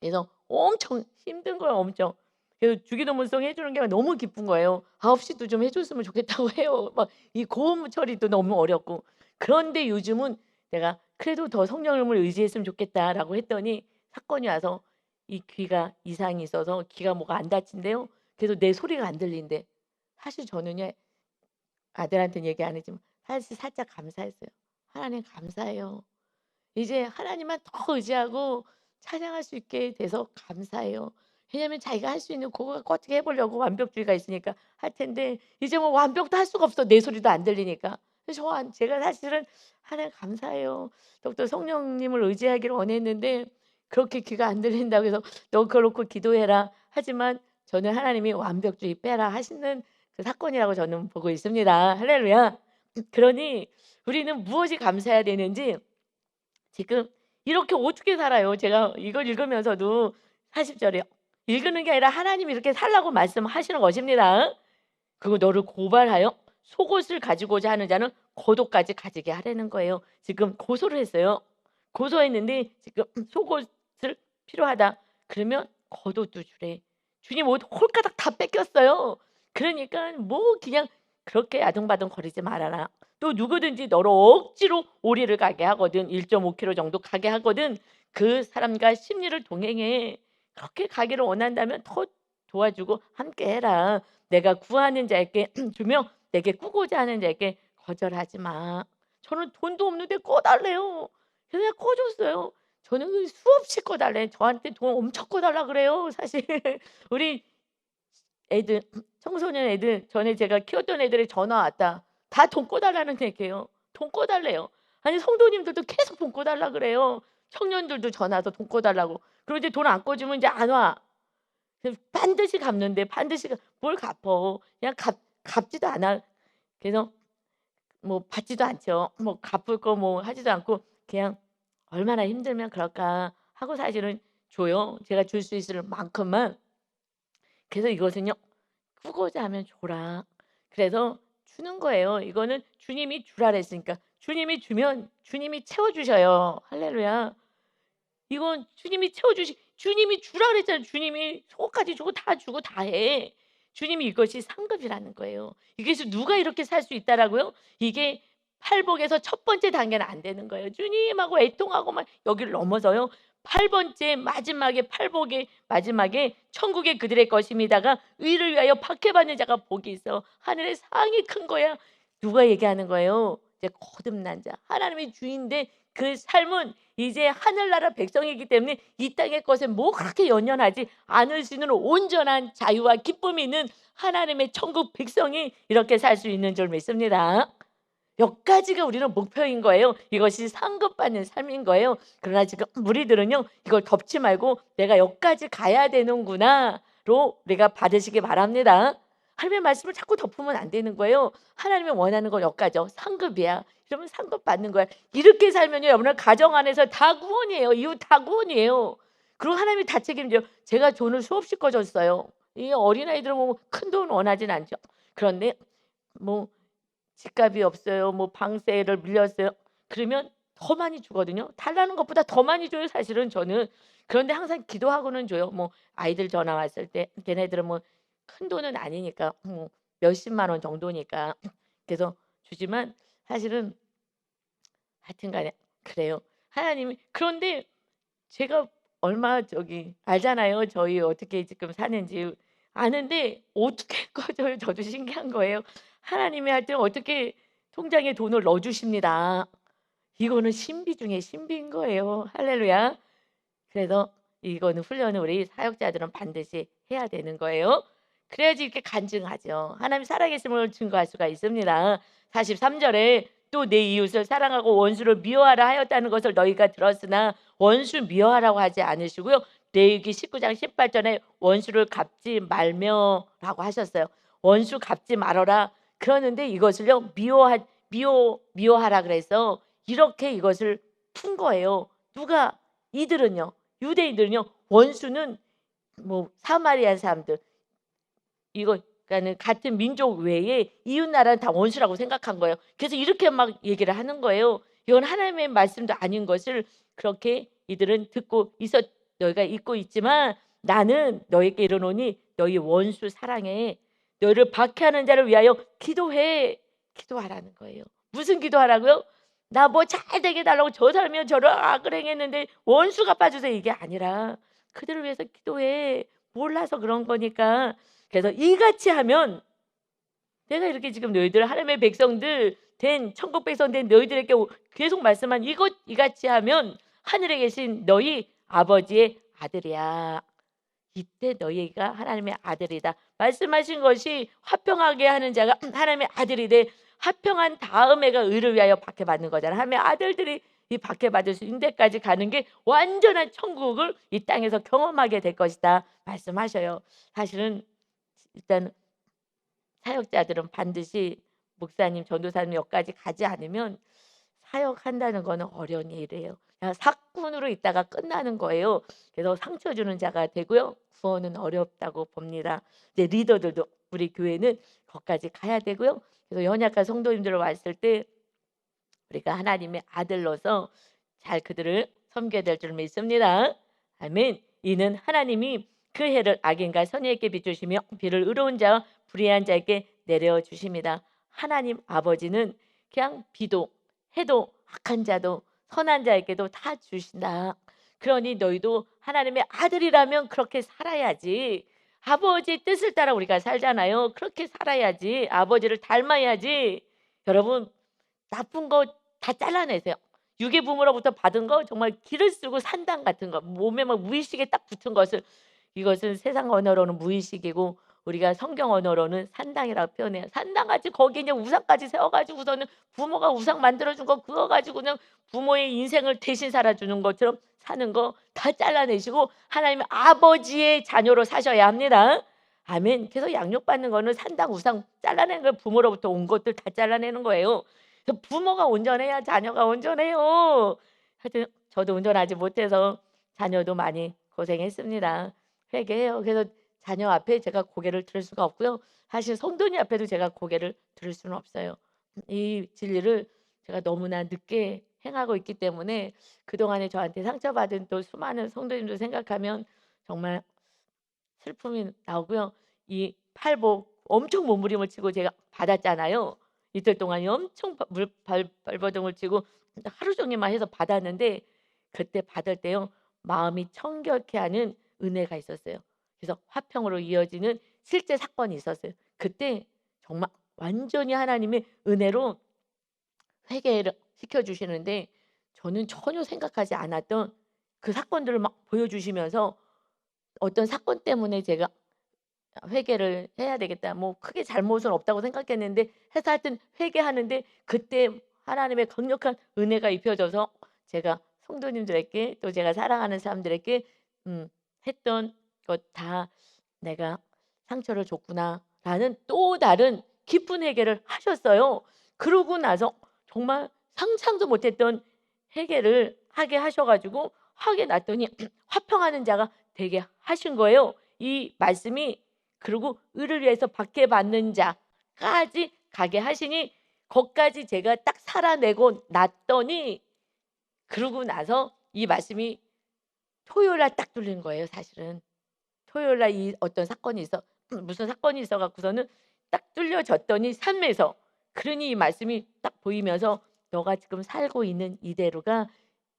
그래서 엄청 힘든 거예요 엄청. 그래서 주기도문송 해 주는 게 너무 기쁜 거예요. 9시도 좀 해 줬으면 좋겠다고 해요. 막 이 고음 처리도 너무 어렵고. 그런데 요즘은 내가 '그래도 더 성령님을 의지했으면 좋겠다.'라고 했더니 사건이 와서 이 귀가 이상이 있어서 귀가 뭐가 안 다친대요. 그래서 내 소리가 안 들린대. 사실 저는요 아들한테는 얘기 안 했지만 사실 살짝 감사했어요. '하나님 감사해요. 이제 하나님만 더 의지하고 찬양할 수 있게 돼서 감사해요.' 왜냐하면 자기가 할 수 있는 그거 갖고 어떻게 해 보려고 완벽주의가 있으니까 할 텐데 이제 뭐 완벽도 할 수가 없어. 내 소리도 안 들리니까. 그래서 제가 사실은 '하나님 감사해요. 더욱더 성령님을 의지하기를 원했는데 그렇게 귀가 안 들린다고 해서 너 그렇고 기도해라.' 하지만 저는 하나님이 '완벽주의 빼라.' 하시는 그 사건이라고 저는 보고 있습니다. 할렐루야. 그러니 우리는 무엇이 감사해야 되는지 지금 이렇게 어떻게 살아요. 제가 이걸 읽으면서도 40 절에 읽는 게 아니라 하나님이 이렇게 살라고 말씀하시는 것입니다. 그리고 너를 고발하여 속옷을 가지고자 하는 자는 겉옷까지 가지게 하라는 거예요. 지금 고소를 했어요. 고소했는데 지금 속옷을 필요하다. 그러면 겉옷도 주래. 주님 옷 홀가닥 다 뺏겼어요. 그러니까 뭐 그냥 그렇게 아등바등 거리지 말아라. 또 누구든지 너를 억지로 오리를 가게 하거든 1.5 킬로 정도 가게 하거든 그 사람과 심리를 동행해. 그렇게 가기를 원한다면 더 도와주고 함께 해라. 내가 구하는 자에게 주며 내게 꾸고자 하는 자에게 거절하지 마. 저는 돈도 없는데 꺼 달래요. 그래서 그냥 꺼 줬어요. 저는 그 수없이 꺼 달래. 저한테 돈 엄청 꺼 달라 그래요 사실. 우리 애들 청소년 애들 전에 제가 키웠던 애들이 전화 왔다. 다 돈 꺼 달라는 얘기예요. 돈 꺼 달래요. 아니 성도님들도 계속 돈 꺼 달라 그래요. 청년들도 전화 와서 돈 꺼 달라고. 그리고 이제 돈 안 꺼 주면 이제 안 와. 그래서 반드시 갚는데 반드시 뭘 갚어. 그냥 갚지도 않아. 그래서 뭐 받지도 않죠. 뭐 갚을 거 뭐 하지도 않고 그냥 '얼마나 힘들면 그럴까.' 하고 사실은 줘요. 제가 줄 수 있을 만큼만. 그래서 이것은요. "꾸고자 하면 줘라." 그래서 주는 거예요. 이거는 주님이 주라 그랬으니까. 주님이 주면 주님이 채워 주셔요. 할렐루야. 이건 주님이 채워 주시 주님이 주라 그랬잖아요. 주님이 속옷까지 주고 다 주고 다 해. 주님이 이것이 상급이라는 거예요. 이것이 누가 이렇게 살 수 있다라고요? 이게 팔복에서 첫 번째 단계는 안 되는 거예요. 주님하고 애통하고 막 여기를 넘어서요. 8 번째 마지막에 팔복의 마지막에 천국의 그들의 것임이다가 의를 위하여 박해받는 자가 복이 있어. 하늘의 상이 큰 거야. 누가 얘기하는 거예요? 이제 거듭난 자. 하나님의 주인데 그 삶은 이제 하늘나라 백성이기 때문에 이 땅의 것에 뭐 그렇게 연연하지 않을 수 있는 온전한 자유와 기쁨이 있는 하나님의 천국 백성이 이렇게 살 수 있는 줄 믿습니다. 여기까지가 우리는 목표인 거예요. 이것이 상급받는 삶인 거예요. 그러나 지금 무리들은요. 이걸 덮지 말고 '내가 여기까지 가야 되는구나.'로 우리가 받으시기 바랍니다. 하나님의 말씀을 자꾸 덮으면 안 되는 거예요. 하나님이 원하는 건 여기까지요. 상급이야. 이러면 상급 받는 거야. 이렇게 살면요. 여러분들 가정 안에서 다 구원이에요. 이웃 다 구원이에요. 그리고 하나님이 다 책임져요. 제가 돈을 수없이 꺼 줬어요. 이 어린아이들은 뭐 큰돈 원하진 않죠. 그런데 뭐 집값이 없어요. 뭐 방세를 밀렸어요. 그러면 더 많이 주거든요. 달라는 것보다 더 많이 줘요 사실은 저는. 그런데 항상 기도하고는 줘요. 뭐 아이들 전화 왔을 때 걔네들은 뭐 큰돈은 아니니까 뭐 몇십만 원 정도니까 그래서 주지만 사실은 하여튼 간에 그래요. 하나님이 그런데 제가 얼마 저기 알잖아요. 저희 어떻게 지금 사는지. 아는데 어떻게 꺼져요. 저도 신기한 거예요. 하나님이 하여튼 어떻게 통장에 돈을 넣어 주십니다. 이거는 신비 중에 신비인 거예요. 할렐루야. 그래서 이거는 훈련을 우리 사역자들은 반드시 해야 되는 거예요. 그래야지 이렇게 간증하죠. 하나님 살아계심을 증거할 수가 있습니다. 43 절에 또 내 이웃을 사랑하고 원수를 미워하라 하였다는 것을 너희가 들었으나 원수 미워하라고 하지 않으시고요. 레위기 19장 18절에 원수를 갚지 말며라고 하셨어요. 원수 갚지 말어라. 그러는데 이것을요. 미워하라 그래서 이렇게 이것을 푼 거예요. 누가 이들은요. 유대인들은요. 원수는 뭐 사마리아 사람들 이거 그러니까는 같은 민족 외에 이웃 나라는 다 원수라고 생각한 거예요. 그래서 이렇게 막 얘기를 하는 거예요. 이건 하나님의 말씀도 아닌 것을 그렇게 이들은 듣고 있었 너희가 잊고 있지만 나는 너희에게 이르노니 너희 원수 사랑해. 너희를 박해하는 자를 위하여 기도해. 기도하라는 거예요. 무슨 기도하라고요? 나 뭐 잘 되게 해 달라고 저 사람이요 저를 악을 행했는데 원수 갚아 주세요 이게 아니라 그들을 위해서 기도해. 몰라서 그런 거니까. 그래서 이같이 하면 내가 이렇게 지금 너희들 하나님의 백성들 된 천국 백성 된 너희들에게 계속 말씀한 이같이 하면 하늘에 계신 너희 아버지의 아들이야. 이때 너희가 하나님의 아들이다. 말씀하신 것이 화평하게 하는 자가 하나님의 아들이 돼 화평한 다음에가 의를 위하여 박해받는 거잖아. 하나님의 아들들이 이 박해받을 수 있는 데까지 가는 게 완전한 천국을 이 땅에서 경험하게 될 것이다. 말씀하셔요. 사실은 일단 사역자들은 반드시 목사님, 전도사님 여기까지 가지 않으면 사역한다는 거는 어려운 일이에요. 그냥 사꾼으로 있다가 끝나는 거예요. 그래서 상처 주는 자가 되고요. 구원은 어렵다고 봅니다. 이제 리더들도 우리 교회는 거기까지 가야 되고요. 그래서 연약한 성도님들 왔을 때 우리가 하나님의 아들로서 잘 그들을 섬겨야 될 줄 믿습니다. 아멘. 이는 하나님이 그 해를 악인과 선의에게 비추시며 비를 의로운 자와 불의한 자에게 내려 주십니다. 하나님 아버지는 그냥 비도 해도 악한 자도 선한 자에게도 다 주신다. 그러니 너희도 하나님의 아들이라면 그렇게 살아야지. 아버지 뜻을 따라 우리가 살잖아요. 그렇게 살아야지. 아버지를 닮아야지. 여러분 나쁜 거 다 잘라내세요. 유괴부모로부터 받은 거 정말 기를 쓰고 산당 같은 거 몸에 막 무의식에 딱 붙은 것을 이것은 세상 언어로는 무의식이고 우리가 성경 언어로는 산당이라고 표현해요. 산당같이 거기에 이제 우상까지 세워 가지고서는 부모가 우상 만들어 준 거 그거 가지고 그냥 부모의 인생을 대신 살아 주는 것처럼 사는 거 다 잘라내시고 하나님의 아버지의 자녀로 사셔야 합니다. 아멘. 그래서 양육받는 거는 산당 우상 잘라내는 걸 부모로부터 온 것들 다 잘라내는 거예요. 그래서 부모가 온전해야 자녀가 온전해요. 하여튼 저도 운전하지 못해서 자녀도 많이 고생했습니다. 회개해요. 그래서 자녀 앞에 제가 고개를 들을 수가 없고요. 사실 성도님 앞에도 제가 고개를 들을 수는 없어요. 이 진리를 제가 너무나 늦게 행하고 있기 때문에 그동안에 저한테 상처받은 또 수많은 성도님들 생각하면 정말 슬픔이 나오고요. 이 팔복 엄청 몸부림을 치고 제가 받았잖아요. 이틀 동안 엄청 발버둥을 치고 하루 종일만 해서 받았는데 그때 받을 때요. 마음이 청결케 하는 은혜가 있었어요. 그래서 화평으로 이어지는 실제 사건이 있었어요. 그때 정말 완전히 하나님의 은혜로 회개를 시켜 주시는데 저는 전혀 생각하지 않았던 그 사건들을 막 보여주시면서 어떤 사건 때문에 제가 '회개를 해야 되겠다.' 뭐 크게 잘못은 없다고 생각했는데 해서 하여튼 회개하는데 그때 하나님의 강력한 은혜가 입혀져서 제가 성도님들에게 또 제가 사랑하는 사람들에게 했던 것 다 '내가 상처를 줬구나.'라는 또 다른 깊은 회개를 하셨어요. 그러고 나서 정말 상상도 못했던 회개를 하게 하셔 가지고 하게 놨더니 화평하는 자가 되게 하신 거예요. 이 말씀이 그리고 의를 위해서 박해받는 자까지 가게 하시니 거기까지 제가 딱 살아내고 났더니 그러고 나서 이 말씀이 토요일 날 딱 뚫린 거예요 사실은. 토요일 날 이 어떤 사건이 있어 무슨 사건이 있어 갖고서는 딱 뚫려졌더니 삶에서 그러니 이 말씀이 딱 보이면서 "너가 지금 살고 있는 이대로가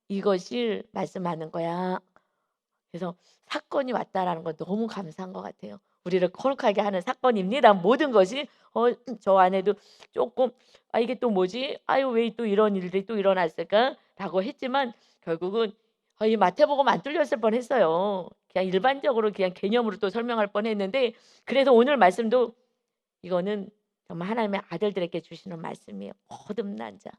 이것을 말씀하는 거야." 그래서 사건이 왔다라는 건 너무 감사한 것 같아요. 우리를 거룩하게 하는 사건입니다. 모든 것이 저 안에도 조금 '아 이게 또 뭐지? 아유 왜 또 이런 일들이 또 일어났을까?'라고 했지만 결국은 이 마태복음 안 뚫렸을 뻔했어요. 그냥 일반적으로 그냥 개념으로 또 설명할 뻔했는데 그래서 오늘 말씀도 이거는 정말 하나님의 아들들에게 주시는 말씀이에요. 거듭난 자.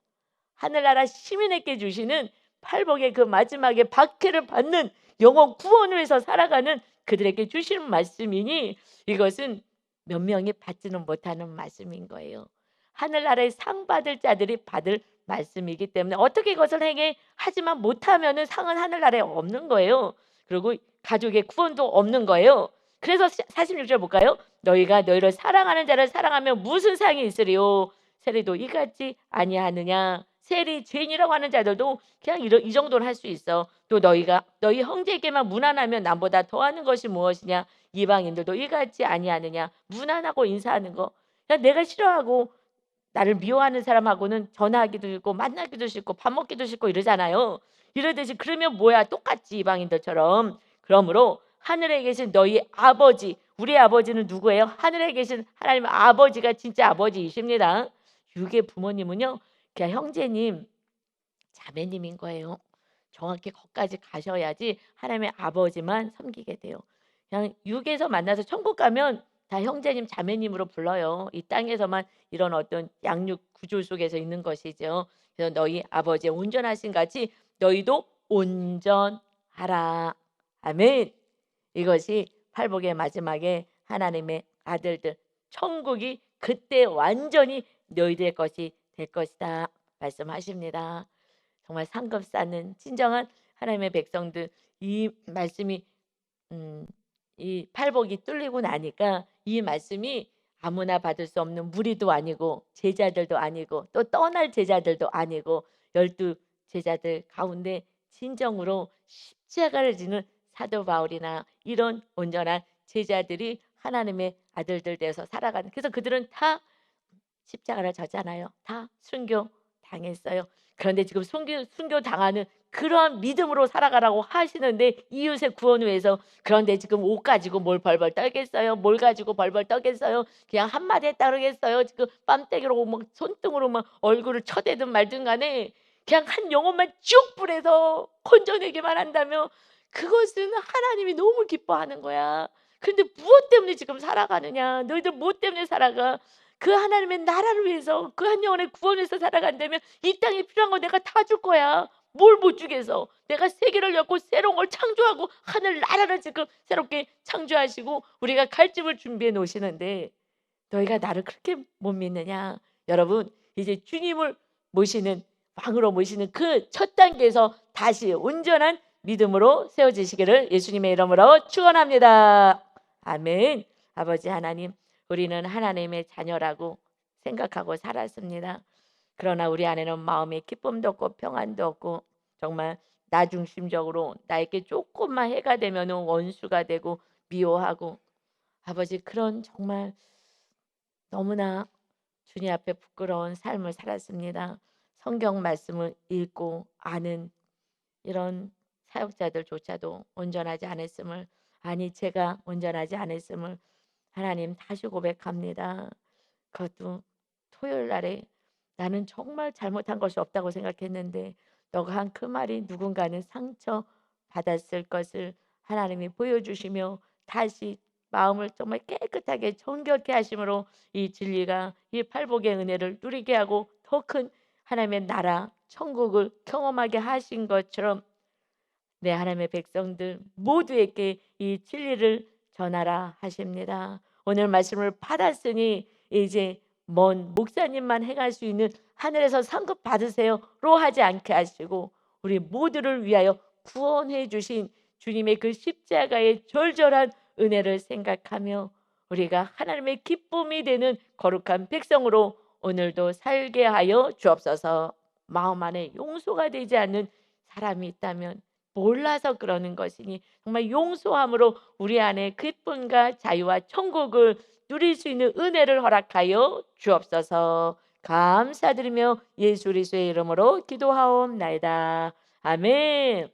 하늘나라 시민에게 주시는 팔복의 그 마지막에 박해를 받는 영원 구원을 위해서 살아가는 그들에게 주시는 말씀이니 이것은 몇 명이 받지는 못하는 말씀인 거예요. 하늘나라의 상 받을 자들이 받을 말씀이기 때문에 어떻게 이것을 행해 하지만 못하면은 상은 하늘나라에 없는 거예요. 그리고 가족의 구원도 없는 거예요. 그래서 46절 볼까요? 너희가 너희를 사랑하는 자를 사랑하면 무슨 상이 있으리요? 세리도 이같이 아니하느냐. 세리 죄인이라고 하는 자들도 그냥 이 정도는 할 수 있어. 또 너희가 너희 형제에게만 무난하면 남보다 더하는 것이 무엇이냐. 이방인들도 이같이 아니하느냐. 무난하고 인사하는 거. 그냥 내가 싫어하고 나를 미워하는 사람하고는 전화하기도 싫고 만나기도 싫고 밥 먹기도 싫고 이러잖아요. 이러듯이 그러면 뭐야 똑같지 이방인들처럼. 그러므로 하늘에 계신 너희 아버지 우리 아버지는 누구예요? 하늘에 계신 하나님 아버지가 진짜 아버지이십니다. 육의 부모님은요 그냥 형제님 자매님인 거예요. 정확히 거기까지 가셔야지 하나님의 아버지만 섬기게 돼요. 그냥 육에서 만나서 천국 가면 다 형제님 자매님으로 불러요. 이 땅에서만 이런 어떤 양육 구조 속에서 있는 것이죠. 그래서 너희 아버지의 온전하신 같이 너희도 온전하라. 아멘. 이것이 팔복의 마지막에 하나님의 아들들 천국이 그때 완전히 너희들의 것이 될 것이다 말씀하십니다. 정말 상급 쌓는 진정한 하나님의 백성들 이 말씀이 음 이 팔복이 뚫리고 나니까 이 말씀이 아무나 받을 수 없는 무리도 아니고 제자들도 아니고 또 떠날 제자들도 아니고 열두 제자들 가운데 진정으로 십자가를 지는 사도 바울이나 이런 온전한 제자들이 하나님의 아들들 되어서 살아가는 그래서 그들은 다 십자가를 졌잖아요. 다 순교 당했어요. 그런데 지금 순교 당하는 그러한 믿음으로 살아가라고 하시는데 이웃의 구원을 위해서 그런데 지금 옷 가지고 뭘 벌벌 떨겠어요? 뭘 가지고 벌벌 떨겠어요? 그냥 한마디에 따르겠어요? 지금 뺨때기로 막 손등으로 막 얼굴을 쳐대든 말든 간에 그냥 한 영혼만 쭉 불에서 건져내기만 한다면 그것은 하나님이 너무 기뻐하는 거야. 그런데 무엇 때문에 지금 살아가느냐? 너희들 무엇 때문에 살아가? 그 하나님의 나라를 위해서 그 한 영혼의 구원을 위해서 살아간다면 이 땅에 필요한 거 내가 다 줄 거야. 뭘 못 주겠어. 내가 세계를 엮고 새로운 걸 창조하고 하늘 나라를 지금 새롭게 창조하시고 우리가 갈 집을 준비해 놓으시는데 너희가 나를 그렇게 못 믿느냐. 여러분 이제 주님을 모시는 왕으로 모시는 그 첫 단계에서 다시 온전한 믿음으로 세워지시기를 예수님의 이름으로 축원합니다. 아멘. 아버지 하나님 우리는 하나님의 자녀라고 생각하고 살았습니다. 그러나 우리 안에는 마음에 기쁨도 없고 평안도 없고 정말 나 중심적으로 나에게 조금만 해가 되면 원수가 되고 미워하고 아버지 그런 정말 너무나 주님 앞에 부끄러운 삶을 살았습니다. 성경 말씀을 읽고 아는 이런 사역자들조차도 온전하지 않았음을 아니 제가 온전하지 않았음을 하나님 다시 고백합니다. 그것도 토요일 날에 나는 정말 잘못한 것이 없다고 생각했는데 너가 한 그 말이 누군가는 상처 받았을 것을 하나님이 보여주시며 다시 마음을 정말 깨끗하게 정결케 하심으로 이 진리가 이 팔복의 은혜를 누리게 하고 더 큰 하나님의 나라 천국을 경험하게 하신 것처럼 내 하나님의 백성들 모두에게 이 진리를 전하라 하십니다. 오늘 말씀을 받았으니 이제 먼 목사님만 행할 수 있는 하늘에서 상급 받으세요로 하지 않게 하시고 우리 모두를 위하여 구원해 주신 주님의 그 십자가의 절절한 은혜를 생각하며 우리가 하나님의 기쁨이 되는 거룩한 백성으로 오늘도 살게 하여 주옵소서. 마음 안에 용서가 되지 않는 사람이 있다면 몰라서 그러는 것이니 정말 용서함으로 우리 안에 기쁨과 자유와 천국을 누릴 수 있는 은혜를 허락하여 주옵소서. 감사드리며 예수 그리스도의 이름으로 기도하옵나이다. 아멘.